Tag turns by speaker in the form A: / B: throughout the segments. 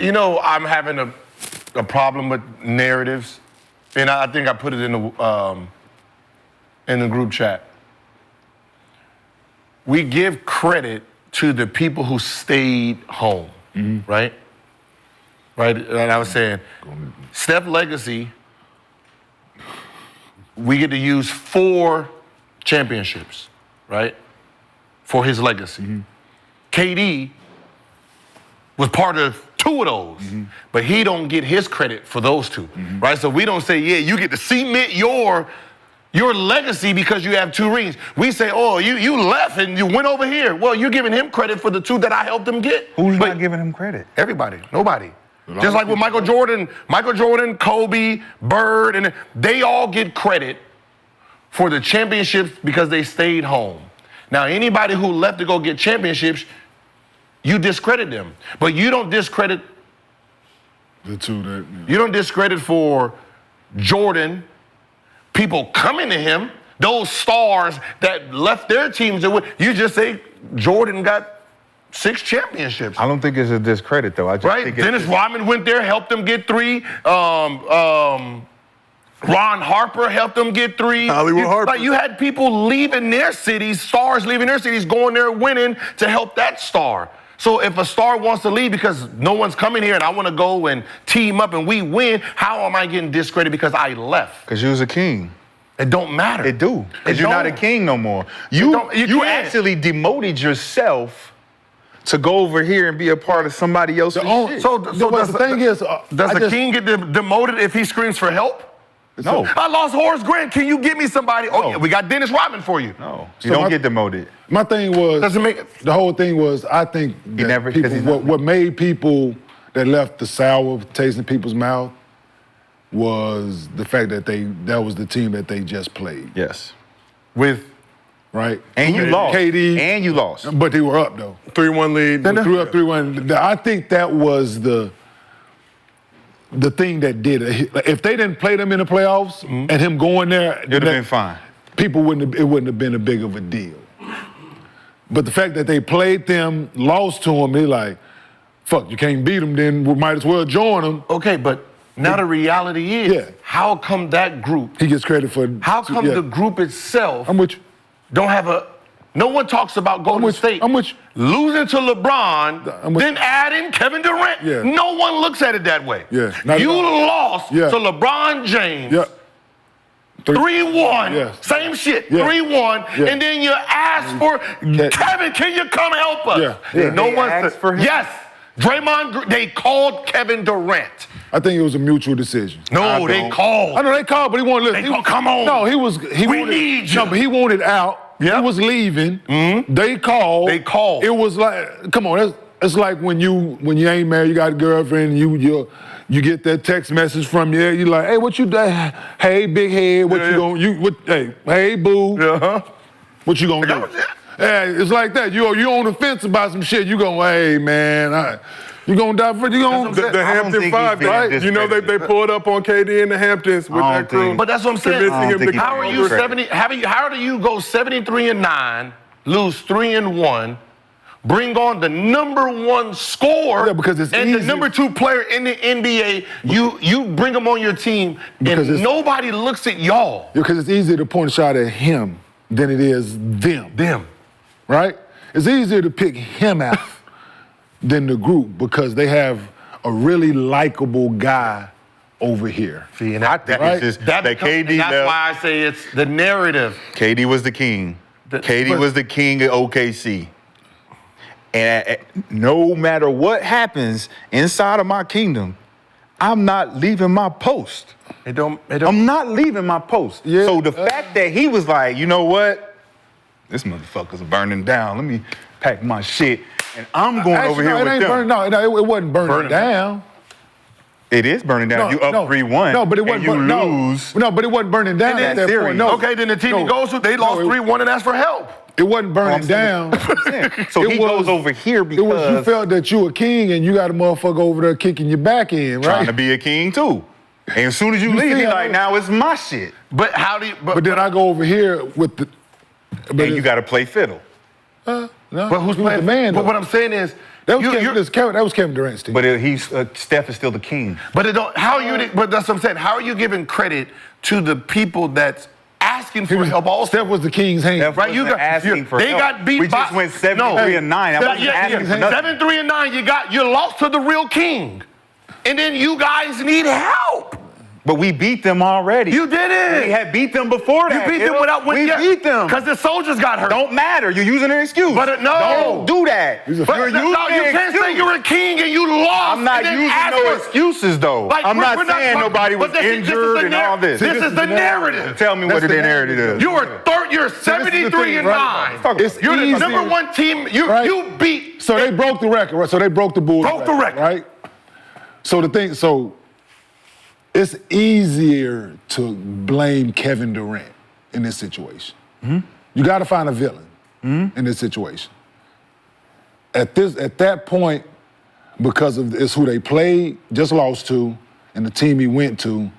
A: You know, I'm having a problem with narratives, and I think I put it in the group chat. We give credit to the people who stayed home, right? Right, and I was saying, Steph legacy, we get to use 4 championships, right? For his legacy. KD was part of 2 of those, but he don't get his credit for those 2, right? So we don't say, yeah, you get to cement your legacy because you have 2 rings. We say, oh, you left and you went over here. Well, you're giving him credit for the 2 that I helped him get.
B: Who's not giving him credit?
A: Everybody, nobody. Just like with Michael Jordan, Kobe, Bird, and they all get credit for the championships because they stayed home. Now, anybody who left to go get championships, you discredit them. But you don't discredit
C: the 2 that
A: you don't discredit for Jordan, people coming to him, those stars that left their teams. You just say Jordan got 6 championships.
B: I don't think it's a discredit, though. I just think
A: Dennis Rodman went there, helped them get 3. Ron Harper helped them get 3.
C: Hollywood Harper.
A: Like, you had people leaving their cities, stars leaving their cities, going there winning to help that star. So if a star wants to leave because no one's coming here and I want to go and team up and we win, how am I getting discredited because I left?
B: Because you was a king.
A: It don't matter.
B: It do. Because you're not a king no more. You actually demoted yourself to go over here and be a part of somebody else's shit.
C: So the thing is,
A: does the king get demoted if he screams for help?
B: No.
A: I lost Horace Grant. Can you give me somebody? Oh, yeah, we got Dennis Rodman for you.
B: No, you don't get demoted.
C: My thing was, the whole thing was, I think that what made people that left the sour taste in people's mouth was the fact that that was the team that they just played.
B: Yes.
A: With
C: right?
B: And you lost.
C: KD.
B: And you lost.
C: But they were up, though.
D: 3-1 lead.
C: They threw up 3-1. I think that was the thing that did it. If they didn't play them in the playoffs and him going there,
B: it would have been fine.
C: It wouldn't have been a big of a deal. But the fact that they played them, lost to them, they're like, fuck, you can't beat them, then we might as well join them.
A: Okay, but now the reality is, how come that group...
C: He gets credit for...
A: How come the group itself...
C: I'm with you.
A: Don't have a... No one talks about Golden State.
C: I'm with you.
A: Losing to LeBron, then adding Kevin Durant.
C: Yeah.
A: No one looks at it that way.
C: Yeah.
A: You lost to LeBron James.
C: Yeah.
A: 3-1,
C: Yeah.
A: same shit,
C: Yeah.
A: 3-1,
C: Yeah.
A: and then you ask for, Kevin, can you come help us?
C: Yeah.
A: No one
B: asked for him?
A: Yes, Draymond, they called Kevin Durant.
C: I think it was a mutual decision.
A: No, they called.
C: I know they called, but he wanted to listen.
A: Come on.
C: No, we
A: wanted, need you.
C: No, but he wanted out.
A: Yep.
C: He was leaving. They called.
A: They called.
C: It was like, come on, it's like when you ain't married, you got a girlfriend, you get that text message from you, you're like, hey, what you doing? Hey, big head, what you gonna, hey, boo, what you gonna do? Hey, it's like that. You on the fence about some shit, you going, hey, man, you gonna die for, you gonna...
D: The Hampton 5, right? You know, they pulled up on KD in the Hamptons with that crew.
A: But that's what I'm saying. How do you go 73-9, lose 3-1, bring on the #1 scorer
C: because it's
A: and
C: easy.
A: the #2 player in the NBA, you bring them on your team and nobody looks at y'all.
C: Because it's easier to point a shot at him than it is them. Right? It's easier to pick him out than the group because they have a really likable guy over here.
A: See, and that's why I say it's the narrative.
B: KD was the king. KD was the king of OKC. And no matter what happens inside of my kingdom, I'm not leaving my post. I'm not leaving my post.
C: Yeah.
B: So the fact that he was like, you know what? This motherfucker's burning down. Let me pack my shit. And I'm going over here with them.
C: It wasn't burning down.
B: It is burning down. You up 3-1.
C: No, but it wasn't.
B: Lose.
C: No, but it wasn't burning down at that point. No.
A: Okay, then the team goes through. They lost 3-1 and asked for help.
C: It wasn't burning down.
B: So he goes over here because
C: you felt that you a king and you got a motherfucker over there kicking your back in, right?
B: Trying to be a king too. And as soon as you leave, he's like, now it's my shit.
A: But how do you?
C: But then I go over here with the.
B: And you got to play fiddle.
C: No,
A: but who's playing
C: the man?
A: But what I'm saying is,
C: That was Kevin Durant's team.
B: But Steph is still the king.
A: But but that's what I'm saying. How are you giving credit to the people that's asking for help also?
C: Steph was the king's hand.
B: Steph
A: Right,
B: asking for
A: they
B: help.
A: got beat.
B: We just went 73-9. I wasn't asking for nothing.
A: 7-3-9. You lost to the real king, and then you guys need help.
B: But we beat them already.
A: You didn't.
B: We had beat them before that.
A: You beat them without winning.
B: We beat them.
A: Because the soldiers got hurt.
B: Don't matter. You're using an excuse.
A: But no.
B: Don't do that.
A: You can't say you're a king and you lost.
B: I'm not using no excuses, though. I'm not saying nobody was injured and all this.
A: This is the narrative.
B: Tell me what the narrative is.
A: You're 73-9. You're the number one team. You beat.
C: So they broke the record, right? So they broke the Bulls
A: record,
C: right? So it's easier to blame Kevin Durant in this situation. Mm-hmm. You got to find a villain in this situation. At that point, because of it's who they played, just lost to, and the team he went to,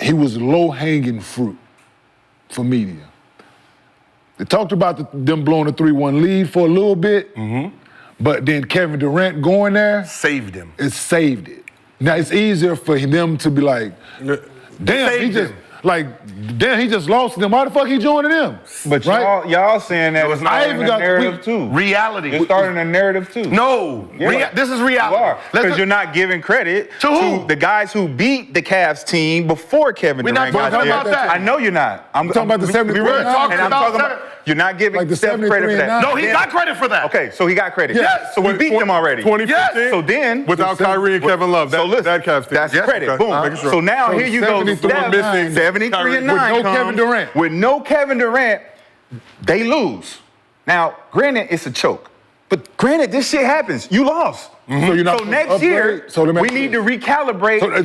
C: he was low-hanging fruit for media. They talked about them blowing a 3-1 lead for a little bit, but then Kevin Durant going there
A: saved him.
C: It saved it. Now it's easier for them to be like, damn, he just lost to them. Why the fuck he joining them?
B: But y'all saying that it's not a narrative too.
A: Reality.
B: You're starting a narrative too.
A: No, this is reality.
B: Because you're not giving credit to the guys who beat the Cavs team before Kevin Durant got there.
A: We're not talking about that.
B: I know you're not. I'm
C: talking about the 73.
A: We're talking about
B: you're not giving Steph credit for that.
A: No, he got credit for that.
B: Okay, so he got credit.
A: Yes.
B: So we beat them already.
D: 2015.
B: So then,
D: without Kyrie and Kevin Love, that Cavs team.
B: That's credit.
D: Okay.
B: Boom. So now here you go. 73-9
C: with no Kevin Durant.
B: With no Kevin Durant, they lose. Now, granted, it's a choke. But granted, this shit happens. You lost.
C: Mm-hmm.
B: So next year, we need to recalibrate.
C: I'm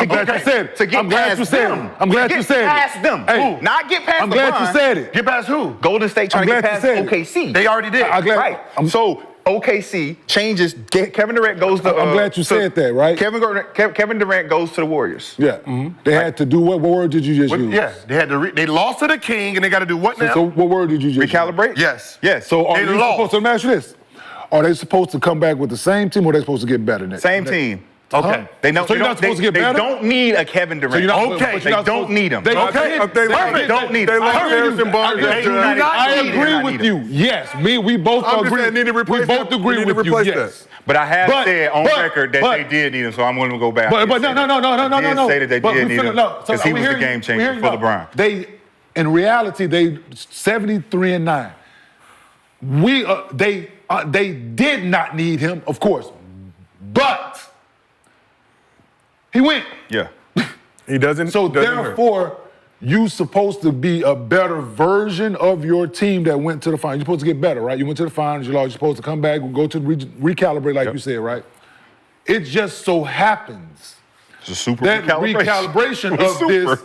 C: glad you said it.
B: To get past them.
C: I'm glad you said it.
B: Past them. Not get past
C: I'm glad you said it.
A: Get past who?
B: Golden State trying to get past OKC.
A: They already did.
B: Right. So OKC changes. Kevin Durant goes to.
C: I'm glad you said that, right?
B: Kevin Durant goes to the Warriors.
C: Yeah. They had to do what word did you just use?
A: Yeah. They had to. They lost to the king, and they got to do what now?
C: So what word did you just
B: recalibrate?
C: Use?
A: Yes.
C: So are they supposed to match this? Are they supposed to come back with the same team, or are they supposed to get better next?
B: Same team.
A: Okay.
B: They don't.
C: So you're not supposed to get better?
B: They don't need a Kevin Durant. They don't need him.
C: They
B: don't need him.
C: I agree with you. Yes, we both agree. We both agree with you. Yes.
B: But I have said on record that they did need him, so I'm going to go back.
C: But no.
B: I did say that they did need him because he was the game changer for LeBron.
C: In reality, they 73-9. They did not need him, of course, but he went.
B: Yeah.
D: He doesn't.
C: So therefore, you're supposed to be a better version of your team that went to the finals. You're supposed to get better, right? You went to the finals, you lost. You're supposed to come back, go to recalibrate, like you said, right? It just so happens
B: it's a super
C: that recalibration of this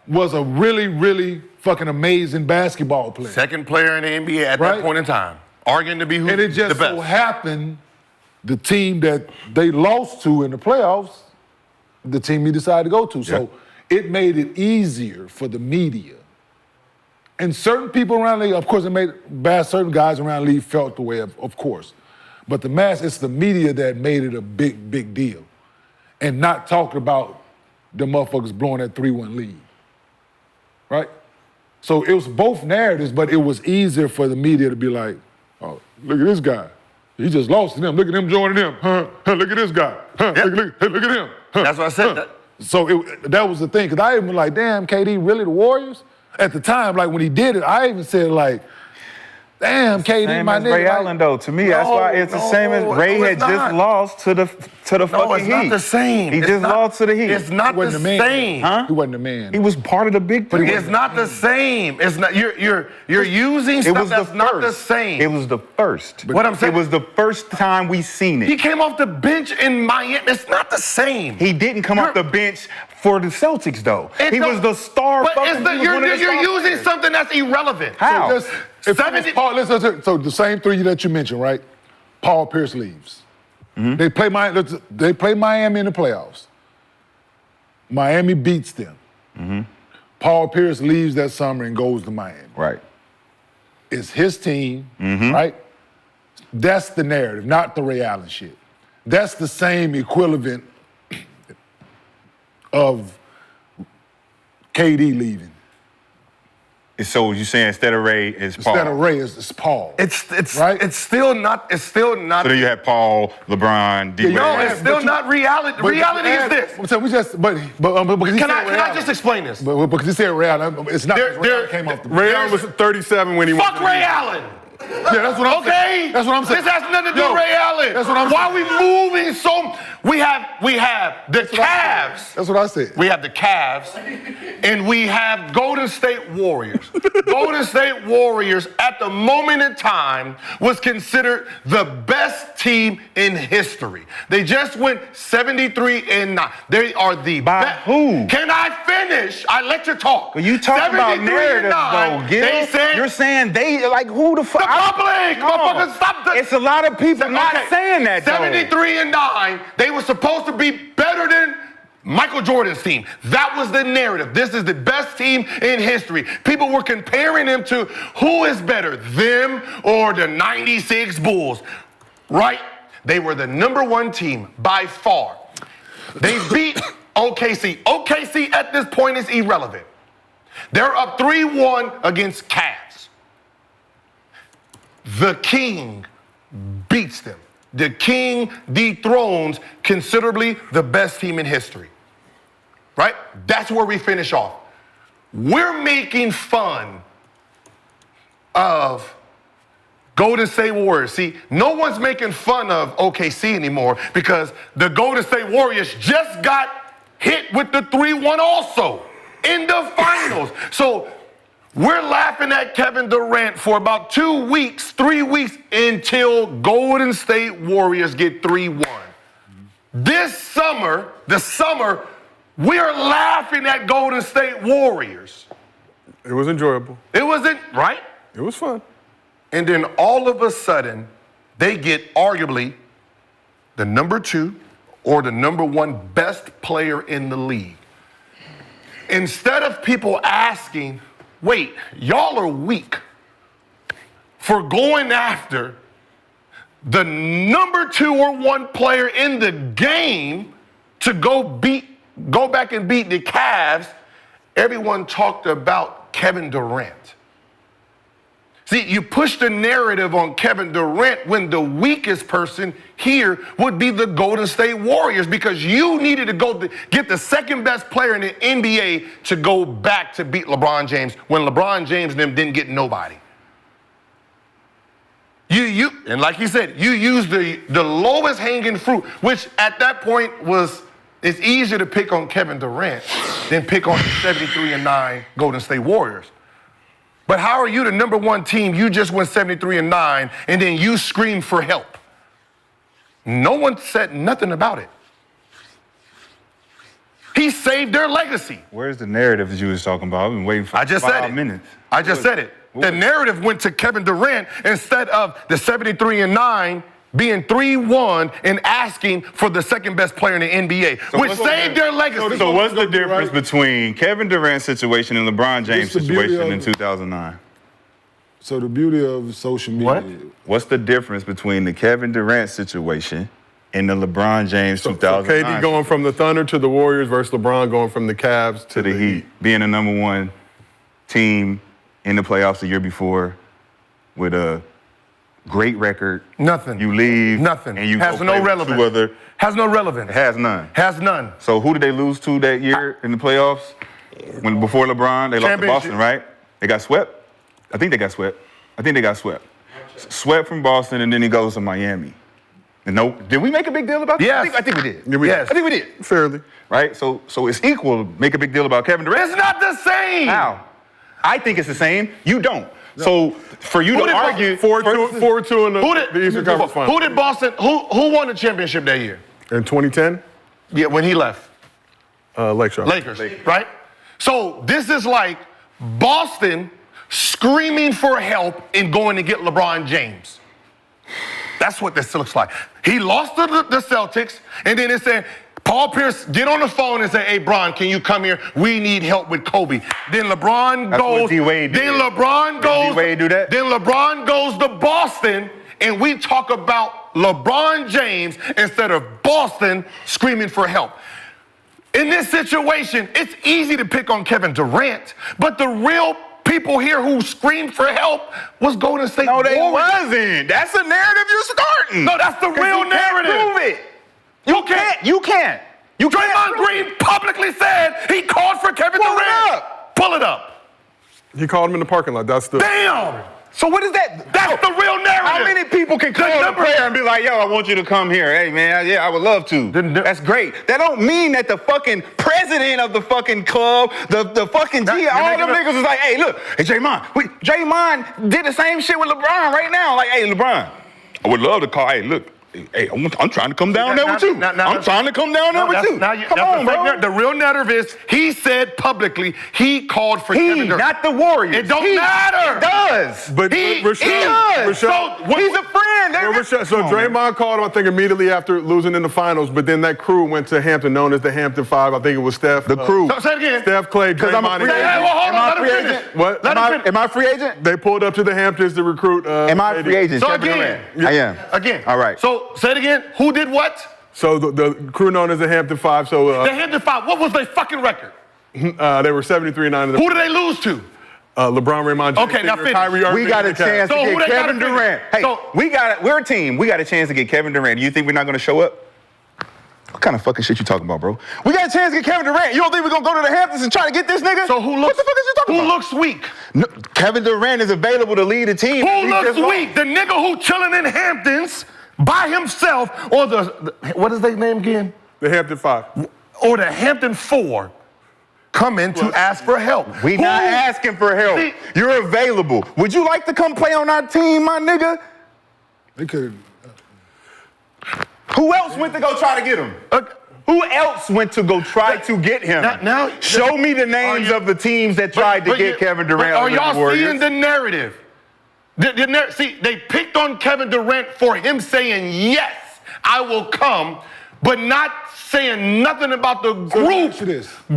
C: was a really, really fucking amazing basketball player.
A: Second player in the NBA at that point in time. Arguing to be who's the best.
C: And it just so happened the team that they lost to in the playoffs, the team he decided to go to. So it made it easier for the media. And certain people around the league, of course, it made certain guys around the league felt the way, of course. But it's the media that made it a big, big deal. And not talking about the motherfuckers blowing that 3-1 lead. Right? So it was both narratives, but it was easier for the media to be like, oh, look at this guy. He just lost to them. Look at him joining them. Look at this guy. Look at him.
A: That's what I said.
C: So that was the thing, because I even like, damn, KD, really the Warriors? At the time, like when he did it, I even said like, damn, KD,
B: same
C: my
B: as
C: nigga.
B: Ray Allen, though. To me, that's why it's the same as Ray had just lost to the fucking Heat.
A: No, it's not the same.
B: He just lost to the Heat.
A: It's not the same.
B: Huh?
C: He wasn't the man.
B: He was part of the big three.
A: It's not the same. It's not. You're using stuff that's not the same.
B: It was the first.
A: What I'm saying.
B: It was the first time we seen it.
A: He came off the bench in Miami. It's not the same.
B: He didn't come off the bench for the Celtics, though. He was the star.
A: But you're using something that's irrelevant.
B: How?
C: So the same three that you mentioned, right? Paul Pierce leaves. Mm-hmm. They play Miami in the playoffs. Miami beats them. Mm-hmm. Paul Pierce leaves that summer and goes to Miami.
B: Right.
C: It's his team, right? That's the narrative, not the Ray Allen shit. That's the same equivalent of KD leaving.
B: So you saying instead of Ray, it's Paul?
C: Instead of Ray, it's Paul.
A: It's
C: right?
A: It's still not.
B: So then you have Paul, LeBron, D.
A: No, it's still not reality. Reality is this.
C: So we just, but because
A: Can I just explain this?
C: But because he said Ray Allen, it's not. Ray Allen came off the.
D: Ray Allen was 37 when he went.
A: Fuck Ray Allen.
C: Yeah, that's what I'm saying. That's what I'm saying.
A: This has nothing to do with Ray Allen.
C: That's what I'm saying.
A: Why are we moving so? We have the Cavs.
C: That's what I said.
A: We have the Cavs, and we have Golden State Warriors. Golden State Warriors, at the moment in time, was considered the best team in history. They just went 73-9. They are the
B: By
A: best.
B: who?
A: Can I finish? I let you talk.
B: Well, you talk about narrative, though, Gil.
A: They said
B: You're saying they, like, who the fuck?
A: the public. Motherfucker, stop the.
B: It's a lot of people not saying that, though.
A: 73-9. They were supposed to be better than Michael Jordan's team. That was the narrative. This is the best team in history. People were comparing them to who is better, them or the 96 Bulls, right? They were the number one team by far. They beat OKC. OKC at this point is irrelevant. They're up 3-1 against Cavs. The King beats them. The King dethrones considerably the best team in history. Right? That's where we finish off. We're making fun of Golden State Warriors. See, no one's making fun of OKC anymore because the Golden State Warriors just got hit with the 3-1 also in the finals. So we're laughing at Kevin Durant for about 2 weeks, 3 weeks until Golden State Warriors get 3-1. This summer, we are laughing at Golden State Warriors.
D: It was enjoyable.
A: It wasn't, right?
D: It was fun.
A: And then all of a sudden, they get arguably the number 2 or the number 1 best player in the league. Instead of people asking, wait, y'all are weak for going after the number 2 or 1 player in the game to go back and beat the Cavs. Everyone talked about Kevin Durant. See, you push the narrative on Kevin Durant when the weakest person here would be the Golden State Warriors because you needed to go get the second best player in the NBA to go back to beat LeBron James when LeBron James and them didn't get nobody. And like you said, you used the lowest hanging fruit, which at that point it's easier to pick on Kevin Durant than pick on the 73-9 Golden State Warriors. But how are you the number 1 team? You just went 73-9, and then you scream for help. No one said nothing about it. He saved their legacy.
B: Where's the narrative that you was talking about? I've been waiting for 5 minutes.
A: I just said it. The narrative went to Kevin Durant instead of the 73-9 being 3-1 and asking for the second best player in the NBA, which saved their legacy.
B: So what's the difference between Kevin Durant's situation and LeBron James' situation in 2009?
C: So the beauty of social media.
A: What?
B: What's the difference between the Kevin Durant situation and the LeBron James 2009?
D: So KD going from the Thunder to the Warriors versus LeBron going from the Cavs
B: to the Heat, being the number 1 team in the playoffs the year before with a great record.
A: Nothing.
B: You leave.
A: Nothing.
B: And you
A: has
B: go
A: no
B: play with
A: relevance.
B: 2 other.
A: Has no relevance.
B: Has none.
A: Has none.
B: So who did they lose to that year in the playoffs? Before LeBron, they lost to Boston, right? They got swept. I think they got swept. Swept from Boston, and then he goes to Miami. And did we make a big deal about that?
A: Yes.
B: I think we did.
A: Yes.
B: I think we did.
D: fairly.
B: Right? So it's equal to make a big deal about Kevin Durant.
A: It's not the same.
B: How? I think it's the same. You don't. No. So for you to argue
D: 4-2 in the Eastern Conference Finals.
A: Who did Boston? Who won the championship that year?
D: In 2010?
A: Yeah, when he left.
D: Lakers.
A: Right? So this is like Boston screaming for help and going to get LeBron James. That's what this looks like. He lost to the Celtics, and then it said, Paul Pierce, get on the phone and say, hey, Bron, can you come here? We need help with Kobe. Then LeBron goes.
B: What D-Wade did.
A: Then LeBron goes.
B: D-Wade do that?
A: Then LeBron goes to Boston and we talk about LeBron James instead of Boston screaming for help. In this situation, it's easy to pick on Kevin Durant, but the real people here who screamed for help was Golden State
B: No, they
A: Warriors.
B: wasn't. That's the narrative you're starting.
A: No, that's the real narrative.
B: Prove it. You can't.
A: Draymond Green publicly said he called for Kevin
B: Pull
A: Durant.
B: it up.
A: Pull it up.
D: He called him in the parking lot. That's the.
A: Damn!
B: So what is that?
A: That's the real narrative.
B: How many people can call the player and be like, yo, I want you to come here. Hey, man, yeah, I would love to. That's great. That don't mean that the fucking president of the fucking club, the fucking G, all them niggas was like, hey, look, hey, Draymond did the same shit with LeBron right now. Like, hey, LeBron, I would love to call, hey, look, hey, I'm trying to come down there with you. I'm trying to come down there with you. Come on, bro.
A: The real narrative is he said publicly he called for Kevin Durant.
B: Not the Warriors.
A: It don't matter.
B: It does.
D: But
A: He
D: Rashad,
A: does.
B: He's a friend.
D: So Draymond called him, I think, immediately after losing in the finals, but then that crew went to Hampton, known as the Hampton Five. I think it was Steph.
B: The crew.
A: Say it again.
D: Steph, Clay,
B: Because I'm a
D: Draymond.
B: free agent.
A: Hey, well, hold on, let him
B: Free
A: finish.
B: agent?
D: What?
B: Am I a free agent?
D: They pulled up to the Hamptons to recruit.
B: Am I a free agent?
A: So
B: Kevin
A: again,
B: Durant? I am.
A: Again.
B: All right.
A: So say it again. Who did what?
D: So the crew known as the Hampton Five. So
A: The Hampton Five. What was their fucking record?
D: they were 73-9.
A: Who did they lose to?
D: LeBron, Raymond James,
A: Okay, now
D: Sr.,
A: finish.
D: Kyrie Irving,
B: We got a
D: and Cat.
B: chance
A: So
B: to
A: who
B: get
A: they
B: Kevin
A: gotta
B: Durant.
A: finish?
B: Hey,
A: So-
B: we're a team. We got a chance to get Kevin Durant. Do you think we're not going to show up? What kind of fucking shit you talking about, bro? We got a chance to get Kevin Durant. You don't think we're going to go to the Hamptons and try to get this nigga?
A: So who
B: What
A: looks?
B: the fuck is you talking
A: Who
B: about?
A: looks weak?
B: No, Kevin Durant is available to lead a team.
A: Who
B: He
A: looks
B: just lost.
A: weak? The nigga who chilling in Hamptons by himself, or the what is their name again?
D: The Hampton Five.
A: Or the Hampton Four come in to ask for help.
B: We
A: Who-
B: not asking for help.
A: See-
B: You're available. Would you like to come play on our team, my nigga?
C: They could.
B: Who else went to go try to get him? Who else went to go try to get him?
A: Now-
B: Show me the names of the teams that tried to get Kevin Durant.
A: Are
B: over the
A: y'all
B: Warriors.
A: seeing the narrative? See, they picked on Kevin Durant for him saying, yes, I will come, but not saying nothing about the group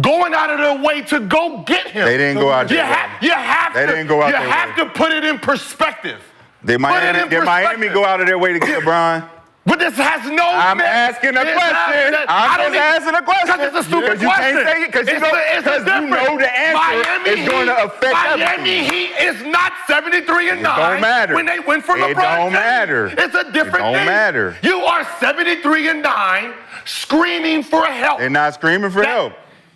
A: going out of their way to go get him.
B: They didn't go out
A: You
B: there.
A: have
B: They
A: to,
B: didn't go out
A: you
B: their
A: have
B: way.
A: to put it in perspective.
B: Did Miami go out of their way to get LeBron?
A: But this has no.
B: I'm asking a question. I'm just asking a question.
A: Because it's a stupid
B: you
A: question.
B: can't say it because you know the answer is going to affect
A: Miami Heat is not 73-9.
B: It don't matter.
A: When they win for LeBron.
B: It don't
A: James.
B: matter.
A: It's a different
B: It don't
A: thing.
B: matter.
A: You are 73-9, screaming for help.
B: They're not screaming for help.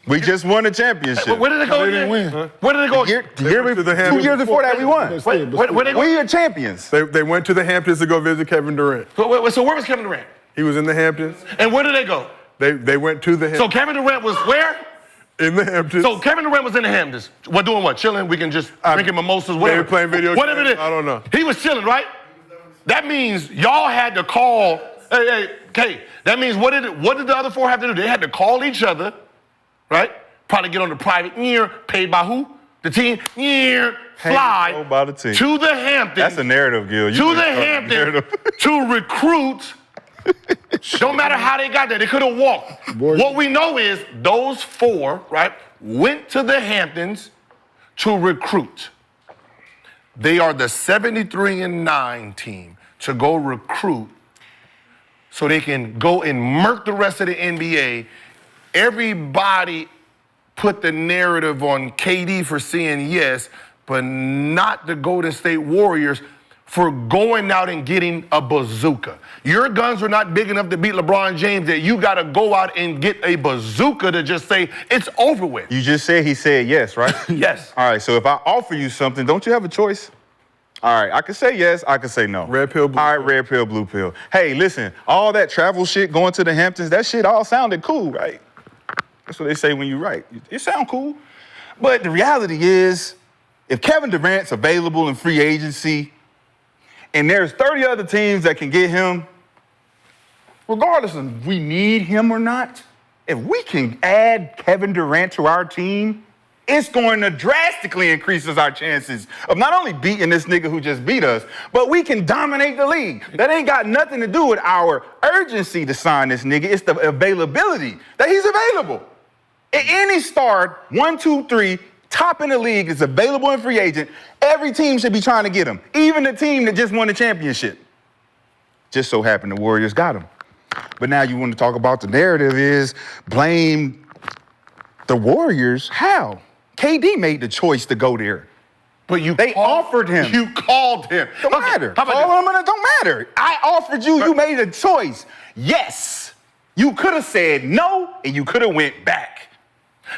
B: We just won a championship.
A: Where did they go?
C: They didn't win.
A: Where did they go?
B: 2 years before that, we won.
A: Where they go?
B: We are champions.
D: They went to the Hamptons to go visit Kevin Durant.
A: So where was Kevin Durant?
D: He was in the Hamptons.
A: And where did they go?
D: They went to the
A: So
D: Hamptons.
A: Kevin Durant was where?
D: In the Hamptons.
A: So Kevin Durant was in the Hamptons. We're doing what? Chilling? We can just drinking mimosas, whatever.
D: Maybe playing video
A: whatever
D: games.
A: it is.
D: I don't know.
A: He was chilling, right? That means y'all had to call. Hey. That means what did the other four have to do? They had to call each other, right? Probably get on the private paid by who? The team. Fly
B: by the team.
A: to the Hamptons.
B: That's a narrative, Gil.
A: To the Hamptons to recruit. Don't matter how they got there. They could have walked. What we know is those four, right, went to the Hamptons to recruit. They are the 73-9 team to go recruit so they can go and murk the rest of the NBA. Everybody put the narrative on KD for saying yes, but not the Golden State Warriors for going out and getting a bazooka. Your guns are not big enough to beat LeBron James that you got to go out and get a bazooka to just say it's over with.
B: You just said he said yes, right?
A: Yes.
B: All right, so if I offer you something, don't you have a choice? All right, I can say yes, I can say no.
D: Red pill, blue
B: All right, red pill, blue pill. Hey, listen, all that travel shit, going to the Hamptons, that shit all sounded cool, right? That's what they say when you write. It sound cool. But the reality is, if Kevin Durant's available in free agency, and there's 30 other teams that can get him, regardless of if we need him or not, if we can add Kevin Durant to our team, it's going to drastically increase our chances of not only beating this nigga who just beat us, but we can dominate the league. That ain't got nothing to do with our urgency to sign this nigga. It's the availability that he's available. Any star, 1, 2, 3, top in the league is available in free agent. Every team should be trying to get him, even the team that just won the championship. Just so happened the Warriors got him. But now you want to talk about the narrative is blame the Warriors. How? KD made the choice to go there.
A: But
B: They offered him.
A: You called him.
B: Don't matter.
A: How about
B: Call him and it don't matter. I offered you. You made a choice. Yes. You could have said no, and you could have went back.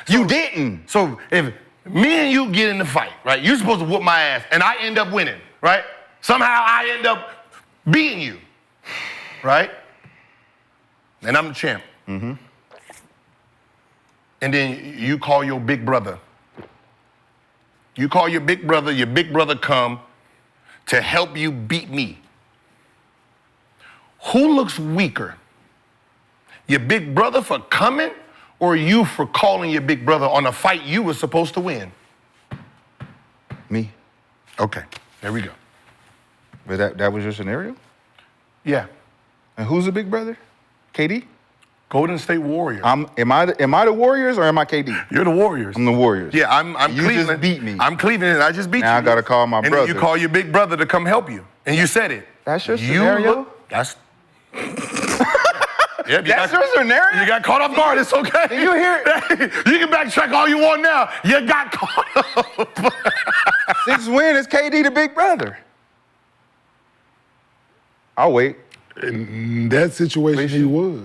B: You didn't.
A: So if me and you get in the fight, right? You're supposed to whoop my ass, and I end up winning, right? Somehow I end up beating you, right? And I'm the champ. Mm-hmm. And then you call your big brother. You call your big brother come to help you beat me. Who looks weaker? Your big brother for coming, or you for calling your big brother on a fight you were supposed to win?
B: Me.
A: Okay, there we go.
B: But that was your scenario?
A: Yeah.
B: And who's the big brother? KD?
A: Golden State Warriors.
B: Am I the Warriors or am I KD?
A: You're the Warriors.
B: I'm the Warriors.
A: Yeah, I'm
B: You
A: Cleveland.
B: just beat me.
A: I'm Cleveland, and I just beat you.
B: Now I gotta call my
A: and
B: brother.
A: then you call your big brother to come help you, and you said it.
B: That's your scenario?
A: That's. Yep,
B: That's your scenario?
A: You got caught off guard. It's okay.
B: Did you hear
A: it? You can backtrack all you want now. You got caught up.
B: 6 win is KD the big brother. I'll wait.
C: In that situation, he was.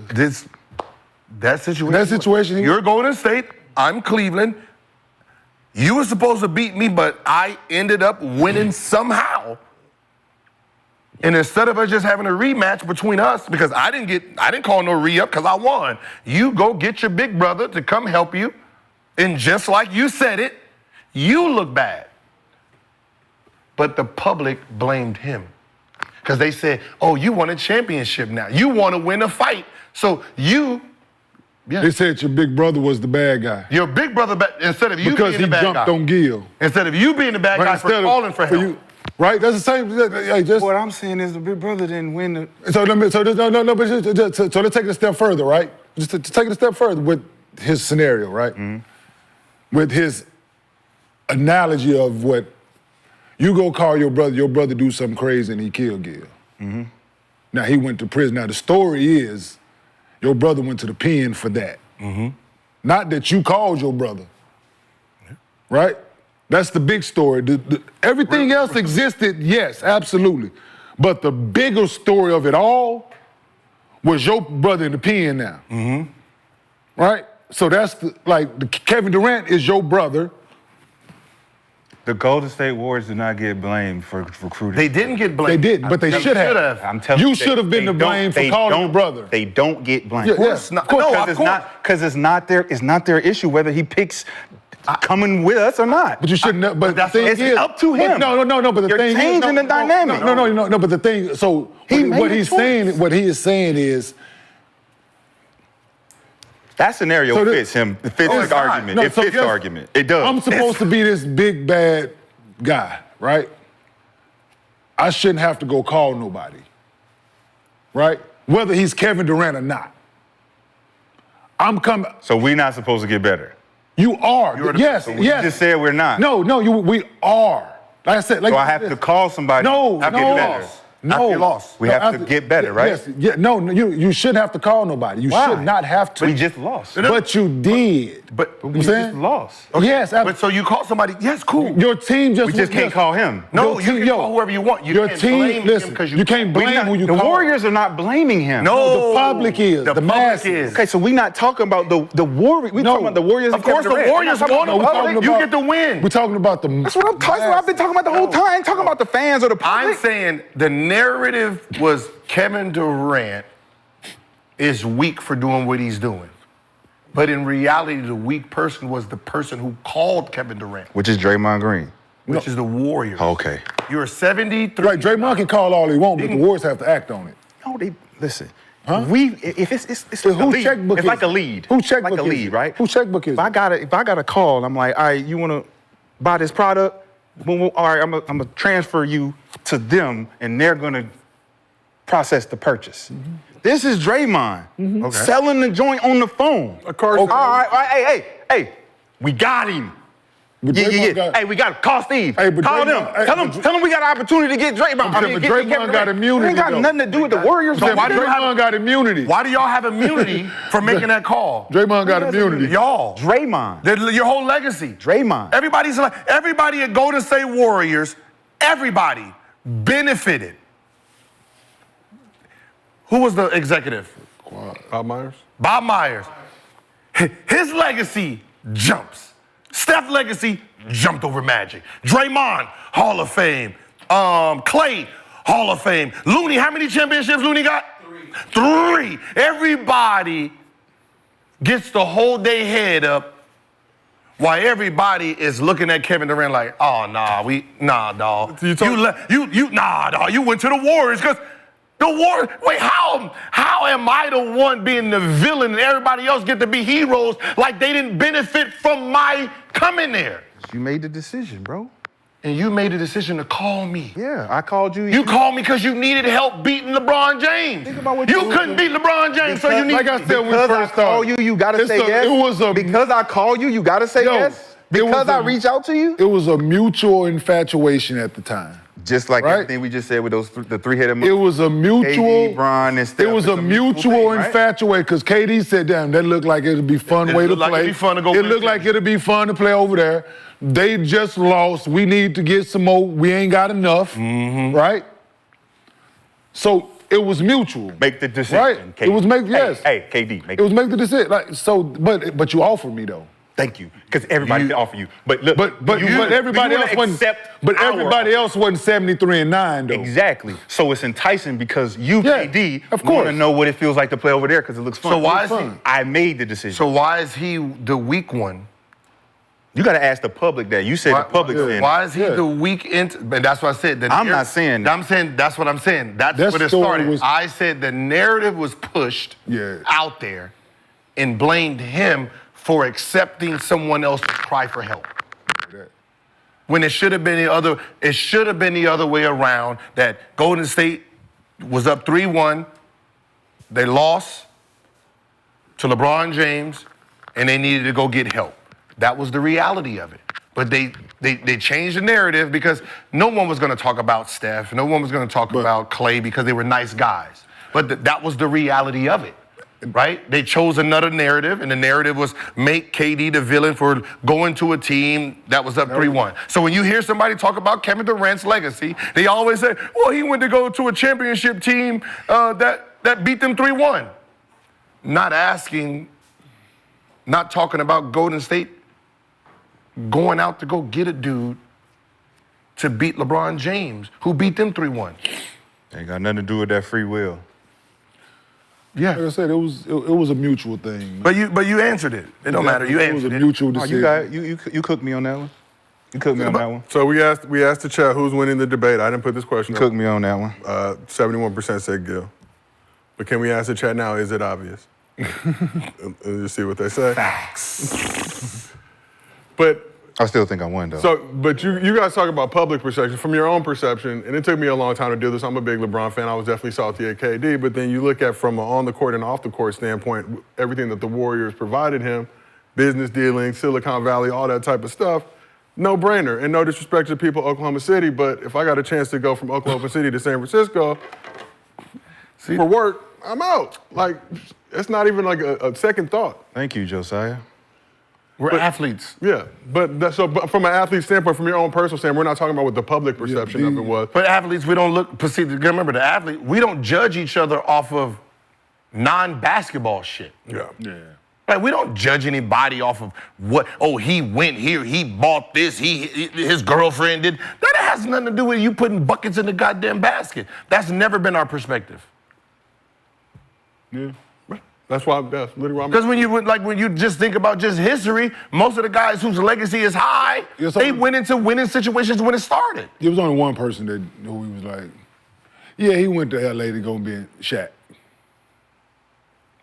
A: That situation.
C: That situation,
A: You're Golden State. I'm Cleveland. You were supposed to beat me, but I ended up winning somehow. And instead of us just having a rematch between us, because I didn't call no re-up because I won. You go get your big brother to come help you, and just like you said it, you look bad. But the public blamed him because they said, "Oh, you won a championship now. You want to win a fight, so you." Yeah.
C: They said your big brother was the bad guy.
A: Your big brother, instead of you
C: because
A: being the bad guy.
C: Because he jumped on Gil.
A: Instead of you being the bad guy for calling for help.
C: You, right? That's the same. Hey, just,
B: What I'm saying is the big brother didn't win the...
C: So let's take it a step further, right? Just to take it a step further with his scenario, right? Mm-hmm. With his analogy of what you go call your brother do something crazy and he killed Gil. Mm-hmm. Now he went to prison. Now the story is your brother went to the pen for that. Mm-hmm. Not that you called your brother, right? That's the big story. Everything else existed, yes, absolutely. But the bigger story of it all was your brother in the pen now. Mm-hmm. Right? So that's Kevin Durant is your brother.
B: The Golden State Warriors did not get blamed for recruiting.
A: They didn't get blamed.
C: They did, but they should have.
B: I'm telling you,
C: you should have been to blame for calling your brother.
B: They don't get blamed.
C: Yeah, yes,
A: of course.
B: Because it's not their issue whether he picks coming with us or not.
C: But you shouldn't have. But
B: that's
C: the thing
B: it's
C: is,
B: up to him.
C: No. But the
B: You're
C: thing
B: changing
C: is,
B: the dynamic.
C: No. But the thing, so what he is saying is.
B: That scenario fits him. It fits his argument. It fits the argument. It does.
C: I'm supposed to be this big bad guy, right? I shouldn't have to go call nobody, right? Whether he's Kevin Durant or not. I'm coming.
B: So we're not supposed to get better.
C: You are. Yes.
B: You just said we're not.
C: No. We are. Like I said.
B: So I have to call somebody.
C: No.
B: Get better.
C: No,
A: you lost.
B: We have to get better, right?
C: Yes, you shouldn't have to call nobody. You should not have to.
B: We just lost.
C: But you did.
B: But we just lost.
C: Okay. Yes,
A: but so you call somebody? Yes, cool.
C: Your team just.
B: We just can't call him.
A: No, you can call whoever you want.
C: Your team. Listen, you can't blame who you call.
B: The Warriors are not blaming him.
C: No, the public is. The mass
A: is.
B: Okay, so we're not talking about the Warriors. We're talking about the Warriors.
A: Of course, the Warriors won. You get the win.
C: We're talking about the.
B: That's what I'm talking about. I've been talking about the whole time. I ain't talking about the fans or the public.
A: I'm saying the narrative was Kevin Durant is weak for doing what he's doing. But in reality, the weak person was the person who called Kevin Durant.
B: Which is Draymond Green.
A: Which is the Warriors.
B: Okay.
A: You're 73.
C: Right, Draymond can call all he wants, but the Warriors have to act on it.
B: No, listen.
C: Huh?
B: If it's like
C: whose
B: a lead.
C: checkbook
B: It's
C: is
B: like a
C: it?
B: lead.
C: Whose checkbook
B: like a
C: is
B: lead,
C: it?
B: right?
C: Whose checkbook is
B: if I got a call, I'm like, all right, you want to buy this product? All right, I'm gonna transfer you to them, and they're gonna process the purchase. Mm-hmm. This is Draymond selling the joint on the phone.
D: Of course.
B: Okay. All right, hey, we got him.
C: But
B: Yeah.
C: Draymond got-
B: Hey, we got to call Steve.
C: Hey, but
B: Call
C: Draymond-
B: them. Tell them we got an opportunity to get Draymond.
C: But Draymond got immunity,
B: It ain't got
C: though.
B: nothing to do with the Warriors.
A: So why do you
C: Draymond got immunity.
A: Why do y'all have immunity for making that call?
C: Draymond got immunity.
A: Y'all.
B: Draymond.
A: Your whole legacy.
B: Draymond.
A: Everybody at Golden State Warriors, everybody benefited. Who was the executive?
D: Bob Myers?
A: Bob Myers. His legacy jumps. Steph's legacy jumped over Magic. Draymond, Hall of Fame. Clay, Hall of Fame. Looney, how many championships Looney got? 3. Everybody gets to hold their head up while everybody is looking at Kevin Durant like, oh, dawg. You went to the Warriors because the Warriors, wait, how am I the one being the villain and everybody else get to be heroes like they didn't benefit from my coming there?
B: You made the decision, bro.
A: And you made a decision to call me.
B: Yeah, I called you.
A: You called me because you needed help beating LeBron James.
B: Think about what
A: you
B: you
A: couldn't beat LeBron James, so you need.
C: Like I said, when we
B: Because I
C: first
B: call
C: started,
B: you gotta say yes. Because I call you gotta say yes. Because I reach out to you.
C: It was a mutual infatuation at the time.
B: Just like
C: Right?
B: everything we just said with those the three-headed
C: It was a mutual.
B: KD, Bron, and Steph.
C: It was
B: It's
C: a mutual
B: thing, right?
C: infatuation because KD said, "Damn, that looked like it'd be fun way to
A: looked like
C: play.
A: it'd be fun to go
C: It
A: win
C: looked like it'd be fun to play over there. They just lost. We need to get some more. We ain't got enough, right? So it was mutual.
B: Make the decision.
C: Right.
B: KD.
C: It was make yes.
B: Hey, KD. Make
C: It was make the decision. Like so, but you offered me though.
B: Thank you, because everybody can offer you. But look,
C: But everybody else wasn't. But everybody else wasn't 73-9 though.
B: Exactly. So it's enticing because you,
C: Yeah,
B: KD,
C: of
B: want
C: course.
B: to know what it feels like to play over there because it looks fun.
A: So why is
C: fun.
A: he?
B: I made the decision.
A: So why is he the weak one?
B: You got to ask the public that. You said the public saying.
A: Why is he
C: Yeah.
A: the weak end? And that's what I said.
B: I'm not saying that.
A: I'm saying that's what I'm saying. That's
C: That
A: what it
C: story
A: started.
C: was-
A: I said the narrative was pushed
C: Yeah.
A: out there and blamed him for accepting someone else to cry for help. When it should have been the other. It should have been the other way around. That Golden State was up 3-1. They lost to LeBron James, and they needed to go get help. That was the reality of it. But they changed the narrative because no one was going to talk about Steph. No one was going to talk about Clay because they were nice guys. But that was the reality of it, right? They chose another narrative, and the narrative was make KD the villain for going to a team that was up 3-1. So when you hear somebody talk about Kevin Durant's legacy, they always say, well, he went to go to a championship team that beat them 3-1. Not talking about Golden State going out to go get a dude to beat LeBron James, who beat them 3-1.
B: Ain't got nothing to do with that free will.
A: Yeah.
C: Like I said, it was a mutual thing.
A: But you answered it. It don't matter. You
C: It was a
A: answered it.
C: mutual
B: Oh,
C: decision.
B: you cooked me on that one. You cooked me on that one.
D: So we asked the chat who's winning the debate. I didn't put this question
B: You
D: up.
B: cooked me on that one.
D: 71% said Gil. But can we ask the chat now, is it obvious? and just see what they say.
A: Facts.
D: But
B: I still think I won though.
D: But you guys talk about public perception. From your own perception, and it took me a long time to do this. I'm a big LeBron fan. I was definitely salty at KD. But then you look at from an on the court and off the court standpoint, everything that the Warriors provided him, business dealings, Silicon Valley, all that type of stuff, no brainer. And no disrespect to the people of Oklahoma City, but if I got a chance to go from Oklahoma City to San Francisco for work, I'm out. Like, it's not even like a second thought.
B: Thank you, Josiah.
A: We're athletes.
D: Yeah, but from an athlete standpoint, from your own personal standpoint, we're not talking about what the public perception of it was.
A: But athletes, we don't perceive. Remember, the athlete, we don't judge each other off of non-basketball shit.
D: Yeah.
A: Like, we don't judge anybody off of what, he went here, he bought this, his girlfriend did. That has nothing to do with you putting buckets in the goddamn basket. That's never been our perspective.
D: Yeah. That's literally why I'm.
A: Because when you just think about just history, most of the guys whose legacy is high, they went into winning situations when it started.
C: There was only one person who he was like, yeah, he went to LA to go be Shaq.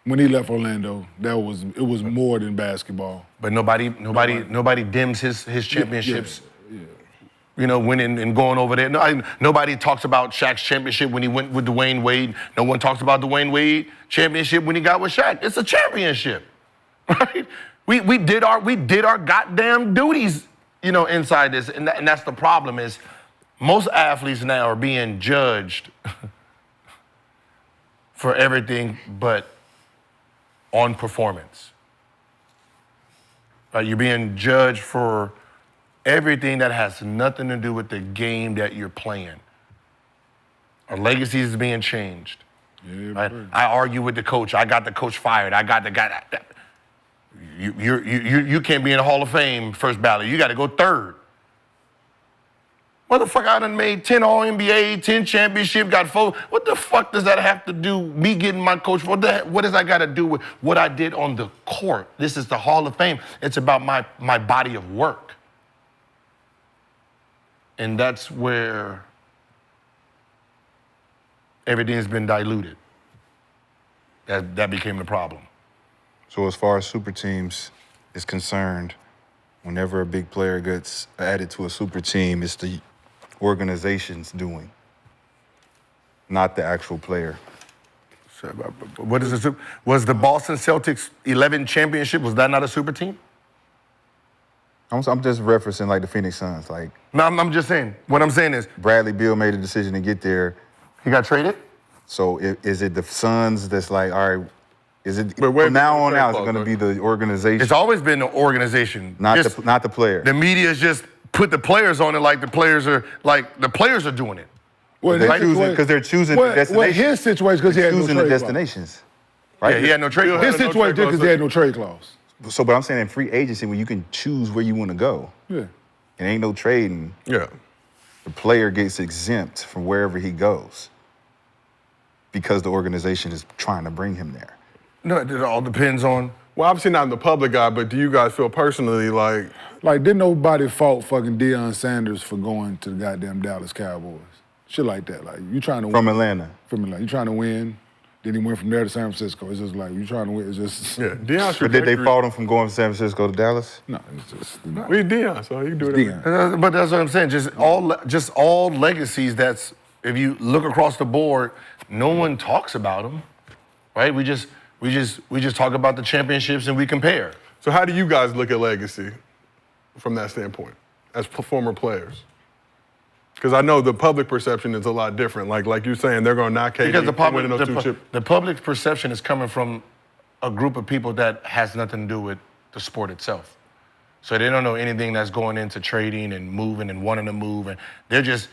C: When he left Orlando, it was more than basketball.
A: But nobody dims his championships.
C: Yeah.
A: You know, winning and going over there. Nobody talks about Shaq's championship when he went with Dwayne Wade. No one talks about Dwayne Wade championship when he got with Shaq. It's a championship, right? We did our goddamn duties inside this, and that's the problem is most athletes now are being judged for everything but on performance. Right? You're being judged for everything that has nothing to do with the game that you're playing. Our legacy is being changed.
C: Yeah,
A: right? I argue with the coach. I got the coach fired. I got the guy. You can't be in the Hall of Fame first ballot. You got to go third. Motherfucker, I done made 10 All-NBA, 10 championship, got 4. What the fuck does that have to do, me getting my coach? What does that got to do with what I did on the court? This is the Hall of Fame. It's about my body of work. And that's where everything's been diluted. That became the problem.
B: So as far as super teams is concerned, whenever a big player gets added to a super team, it's the organization's doing, not the actual player.
A: So, what is the super? Was the Boston Celtics 11 championship? Was that not a super team?
B: I'm just referencing like the Phoenix Suns. Like,
A: No, I'm just saying. What I'm saying is,
B: Bradley Beal made a decision to get there.
A: he got traded.
B: So is it the Suns that's like, all right, is it
D: But wait
B: from now on
D: before
B: out,
D: the
B: it's
D: trade
B: going to be
D: clause,
B: the organization,
A: It's always been the organization,
B: not the player?
A: The media's just put the players on it like the players are doing it.
C: Well,
B: They're
C: his
B: choosing
C: situation-
B: because they're choosing
C: well,
B: the destination.
C: Well, his situation because he had no
B: choosing the
C: trade clause.
B: destinations, right?
A: Yeah, he had no trade.
D: Bill
A: clause.
C: His
D: had no
C: situation
D: trade
C: because he had no trade clause.
B: So, but I'm saying in free agency, when you can choose where you want to go,
C: Yeah.
B: it ain't no trading.
D: Yeah.
B: The player gets exempt from wherever he goes because the organization is trying to bring him there.
A: No, it all depends on.
D: Well, obviously not in the public eye, but do you guys feel personally like,
C: Didn't nobody fault fucking Deion Sanders for going to the goddamn Dallas Cowboys? Shit like that. Like, you trying to
B: From
C: win.
B: Atlanta.
C: From Atlanta. You trying to win. Then he went from there to San Francisco. It's just like, you trying to win. It's just,
D: yeah, Deion's
B: But did they
D: trajectory-
B: fault him from going from San Francisco to Dallas?
C: no, it's just, no.
D: Well, he's Deion, so he can do it.
C: Deion.
A: But that's what I'm saying. Just all legacies. That's if you look across the board, no one talks about them, right? We just talk about the championships and we compare.
D: So how do you guys look at legacy from that standpoint as former players? Because I know the public perception is a lot different. Like you're saying, they're going to knock KD
A: Because
D: for winning those two chips.
A: the public perception is coming from a group of people that has nothing to do with the sport itself. So they don't know anything that's going into trading and moving and wanting to move, and they're just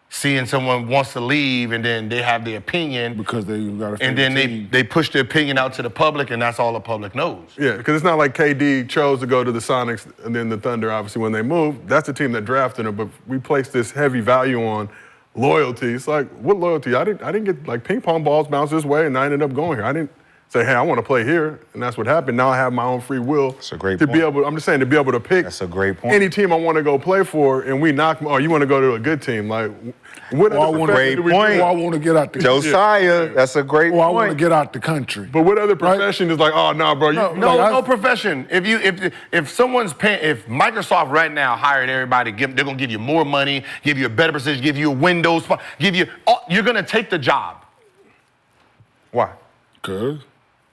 A: seeing someone wants to leave, and then they have the opinion,
C: Because they got a
A: and then
C: team.
A: they push the opinion out to the public, and that's all the public knows.
D: Yeah, because it's not like KD chose to go to the Sonics and then the Thunder, obviously, when they moved. That's the team that drafted him, but we placed this heavy value on loyalty. It's like, what loyalty? I didn't get, like, ping pong balls bounced this way, and I ended up going here. I didn't say, hey, I want to play here, and that's what happened. Now I have my own free will.
B: That's a great
D: to
B: point.
D: be able. I'm just saying, to be able to pick
B: That's a great point.
D: any team I want to go play for, and we knock, oh, you want to go to a good team. Like, what
C: Or I
D: other
C: want
D: profession do we do?
B: point.
C: Or I want to get out the
B: Josiah, that's a great
C: Or I want to
B: point.
C: get out the country.
D: But what other profession is like, oh, nah, bro,
C: No,
A: No profession. If someone's paying, if Microsoft right now hired everybody, they're gonna give you more money, give you a better position, give you a Windows, you're gonna take the job.
B: Why?
C: Because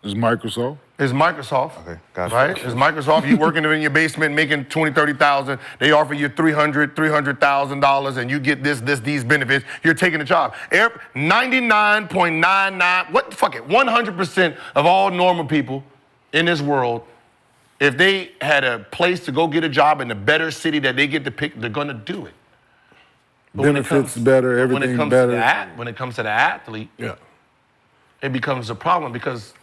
C: it's Microsoft.
A: It's Microsoft.
B: Okay, gotcha.
A: Right? It's Microsoft. You working in your basement making $20,000, $30,000. They offer you $300,000 and you get these benefits. You're taking the job. 99.99, 100% of all normal people in this world, if they had a place to go get a job in a better city that they get to pick, they're gonna do it. But when it
C: Benefits
A: comes-
C: better,
A: when it
C: everything
A: comes
C: better.
A: To when it comes to the athlete,
D: Yeah.
A: it becomes a problem because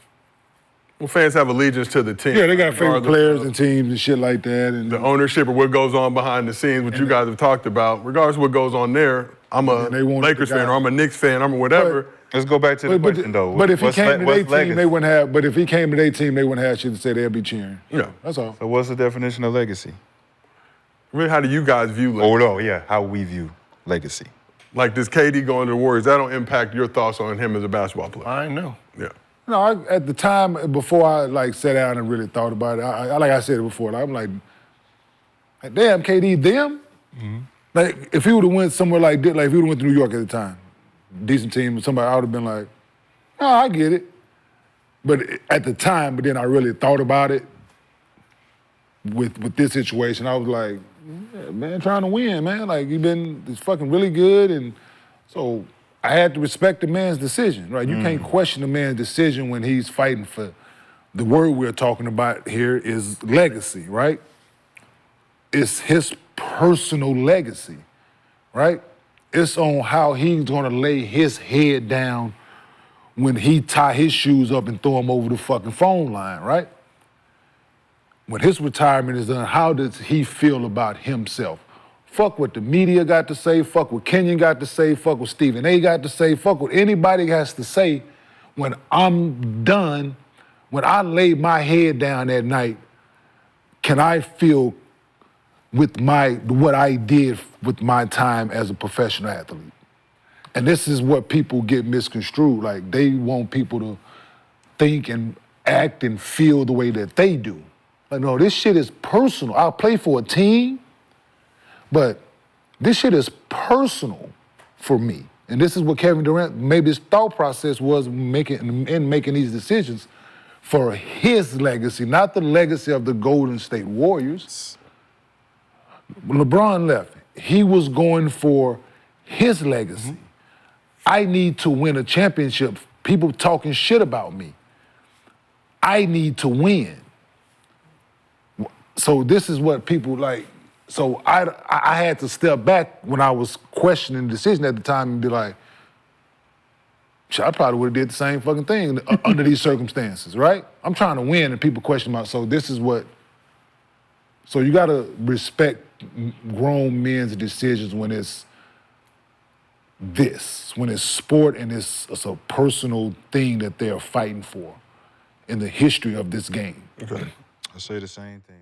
D: Well, fans have allegiance to the team.
C: Yeah, they got favorite
D: regardless
C: players
D: of
C: and teams and shit like that. And
D: the ownership or what goes on behind the scenes, what you guys have talked about. Regardless of what goes on there, I'm a
C: And they want
D: Lakers
C: the guy.
D: fan or I'm a Knicks fan, I'm a whatever.
B: Let's go back to the question, though.
C: But if he
B: What's
C: came to their
B: what's
C: team,
B: legacy?
C: they wouldn't have. But if he came to their team, they wouldn't have shit to say. They'll be cheering.
D: Yeah.
C: That's all.
B: So what's the definition of legacy?
D: Really, how do you guys view like,
B: Oh, no, yeah, how we view legacy.
D: like this KD going to the Warriors? That don't impact your thoughts on him as a basketball player.
A: I know.
D: Yeah.
C: No, at the time before I sat down and really thought about it, like I said before, I'm like, damn, KD, them.
A: Mm-hmm.
C: Like if he would have went somewhere like if he would have went to New York at the time, decent team, somebody I would have been like, oh, I get it. But at the time, but then I really thought about it. with this situation, I was like, yeah, man, trying to win, man. Like, it's fucking really good. And so I had to respect the man's decision, right? You can't question the man's decision when he's fighting for the word we're talking about here is legacy, right? It's his personal legacy, right? It's on how he's gonna lay his head down when he tie his shoes up and throw them over the fucking phone line, right? When his retirement is done, how does he feel about himself? Fuck what the media got to say, fuck what Kenyon got to say, fuck what Stephen A got to say, fuck what anybody has to say. When I'm done, when I lay my head down at night, can I feel with what I did with my time as a professional athlete? And this is what people get misconstrued. Like, they want people to think and act and feel the way that they do. Like, no, this shit is personal. I'll play for a team, but this shit is personal for me. And this is what Kevin Durant, maybe his thought process was making these decisions for his legacy, not the legacy of the Golden State Warriors. When LeBron left, he was going for his legacy. I need to win a championship. People talking shit about me. I need to win. So this is what people like. So I had to step back when I was questioning the decision at the time and be like, shit, I probably would have did the same fucking thing under these circumstances, right? I'm trying to win and people question about, so this is what, so you gotta respect grown men's decisions when it's when it's sport and it's a personal thing that they're fighting for in the history of this game.
B: I say the same thing.